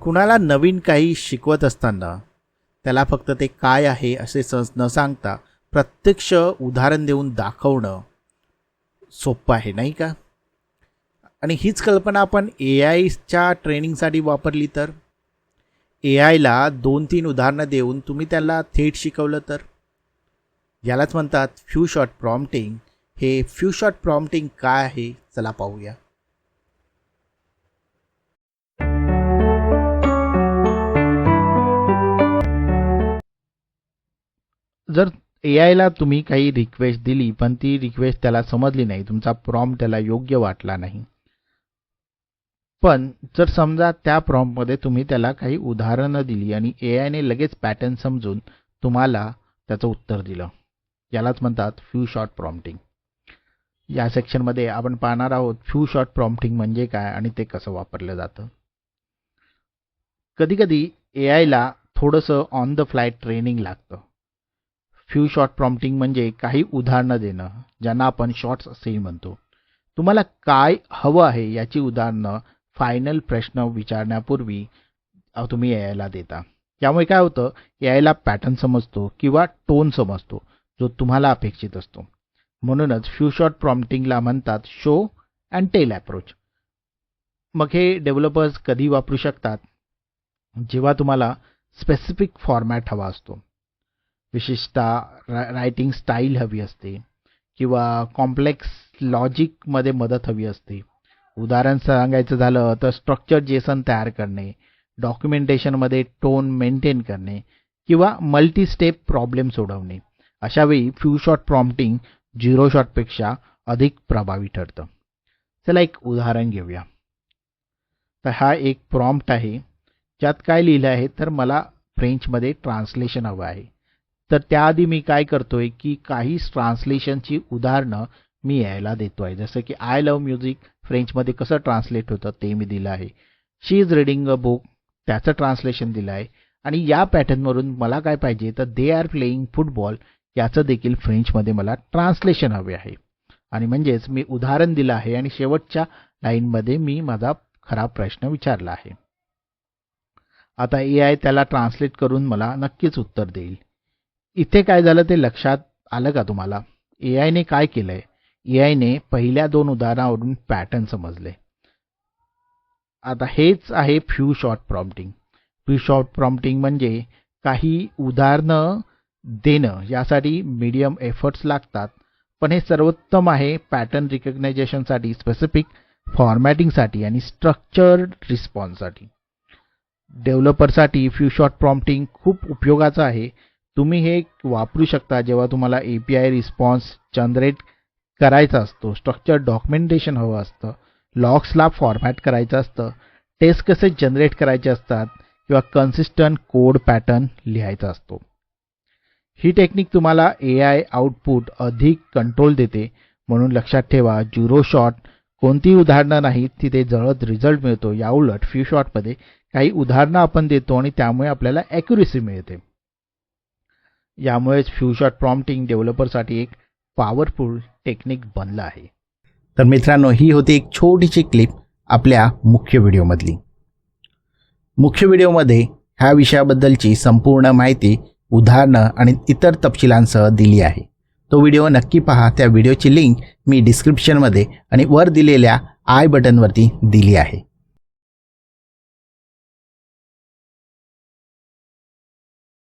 कुणाला नवीन काही शिकवत असताना त्याला फक्त ते काय आहे असे न सांगता प्रत्यक्ष उदाहरण देऊन दाखवणं सोपं आहे, नाही का? आणि हीच कल्पना आपण AIच्या ट्रेनिंगसाठी वापरली तर AIला 2-3 उदाहरणं देऊन तुम्ही त्याला थेट शिकवलं तर यालाच म्हणतात फ्यू शॉट प्रॉम्प्टिंग. हे फ्यू शॉट प्रॉम्प्टिंग काय आहे चला पाहूया. जर AIला तुम्ही काही रिक्वेस्ट दिली पण ती रिक्वेस्ट त्याला समजली नाही, तुमचा प्रॉम्प्ट त्याला योग्य वाटला नाही, पण जर समजा त्या प्रॉम्प्टमध्ये तुम्ही त्याला काही उदाहरणं दिली आणि AIने लगेच पॅटर्न समजून तुम्हाला त्याचं उत्तर दिलं, यालाच म्हणतात फ्यू शॉट प्रॉम्प्टिंग. या सेक्शनमध्ये आपण पाहणार आहोत फ्यू शॉट प्रॉम्प्टिंग म्हणजे काय आणि ते कसं वापरलं जातं. कधीकधी AIला थोडंसं ऑन द फ्लाय ट्रेनिंग लागतं. फ्यू शॉट प्रॉम्प्टिंग म्हणजे काही उदाहरणं देणं, ज्यांना आपण शॉर्ट्स असेही म्हणतो. तुम्हाला काय हवं आहे याची उदाहरणं फायनल प्रश्न विचारण्यापूर्वी तुम्ही AIला देता. यामुळे काय होतं, AIला पॅटर्न समजतो किंवा टोन समजतो जो तुम्हाला अपेक्षित असतो. म्हणूनच फ्यू शॉट प्रॉम्प्टिंगला म्हणतात शो अँड टेल अप्रोच. मग हे डेव्हलपर्स कधी वापरू शकतात? जेव्हा तुम्हाला स्पेसिफिक फॉर्मॅट हवा असतो, विशेषतः रायटिंग स्टाईल हवी असते किंवा कॉम्प्लेक्स लॉजिकमध्ये मदत हवी असते. उदाहरण सांगायचं झालं तर स्ट्रक्चर जेसन तयार करणे, डॉक्युमेंटेशनमध्ये टोन मेंटेन करणे किंवा मल्टी स्टेप प्रॉब्लेम सोडवणे. अशावेळी फ्यू शॉट प्रॉम्प्टिंग 0 शॉटपेक्षा अधिक प्रभावी ठरतं. चला एक उदाहरण घेऊया. तर हा एक प्रॉम्प्ट आहे, ज्यात काय लिहिलं आहे तर मला फ्रेंचमध्ये ट्रान्सलेशन हवं आहे. तर त्याआधी मी काय करतोय की काही ट्रान्सलेशनची उदाहरणं मी यायला देतो आहे. जसं की आय लव्ह म्युझिक फ्रेंचमध्ये कसं ट्रान्सलेट होतं ते मी दिलं आहे. शी इज रीडिंग अ बुक त्याचं ट्रान्सलेशन दिलं आहे. आणि या पॅटर्नवरून मला काय पाहिजे तर दे आर प्लेइंग फुटबॉल याचं देखील फ्रेंचमध्ये मला ट्रान्सलेशन हवे आहे. आणि म्हणजेच मी उदाहरण दिलं आहे आणि शेवटच्या लाईनमध्ये मी माझा खरा प्रश्न विचारला आहे. आता AI त्याला ट्रान्सलेट करून मला नक्कीच उत्तर देईल. इथे काय झालं ते लक्षात आलं का तुम्हाला? AIने काय केलंय? AIने पहिल्या 2 उदाहरणावरून पॅटर्न समजले. आता हेच आहे few shot prompting. Few shot prompting म्हणजे काही उदाहरणं देणं, यासाठी मीडियम एफर्ट्स लागतात, पण हे सर्वोत्तम आहे पॅटर्न रिकग्नायझेशनसाठी, स्पेसिफिक फॉर्मॅटिंगसाठी आणि स्ट्रक्चर्ड रिस्पॉन्ससाठी. डेव्हलपरसाठी फ्यू शॉट प्रॉम्प्टिंग खूप उपयोगाचं आहे. तुम्ही हे वापरू शकता जेव्हा तुम्हाला API रिस्पॉन्स जनरेट करायचा असतो, स्ट्रक्चर डॉक्युमेंटेशन हवं असतं, लॉग्सला फॉर्मॅट करायचं असतं, टेस्ट कसे जनरेट करायचे असतात किंवा कन्सिस्टंट कोड पॅटर्न लिहायचा असतो. ही टेक्निक तुम्हाला AI आउटपुट अधिक कंट्रोल देते. म्हणून लक्षात ठेवा, 0 शॉट कोणती उदाहरणं नाहीत, तिथे जळद रिझल्ट मिळतो. याउलट फ्यू शॉटमध्ये काही उदाहरणं आपण देतो आणि त्यामुळे आपल्याला ॲक्युरेसी मिळते. यामुळेच फ्यू शॉट प्रॉम्प्टिंग डेव्हलपरसाठी एक पॉवरफुल टेक्निक बनलं आहे. तर मित्रांनो, ही होती एक छोटीशी क्लिप आपल्या मुख्य व्हिडिओमधली. मुख्य व्हिडिओमध्ये ह्या विषयाबद्दलची संपूर्ण माहिती, उदाहरणं आणि इतर तपशिलांसह दिली आहे. तो व्हिडिओ नक्की पहा. त्या व्हिडिओची लिंक मी डिस्क्रिप्शनमध्ये आणि वर दिलेल्या आय बटनवरती दिली आहे.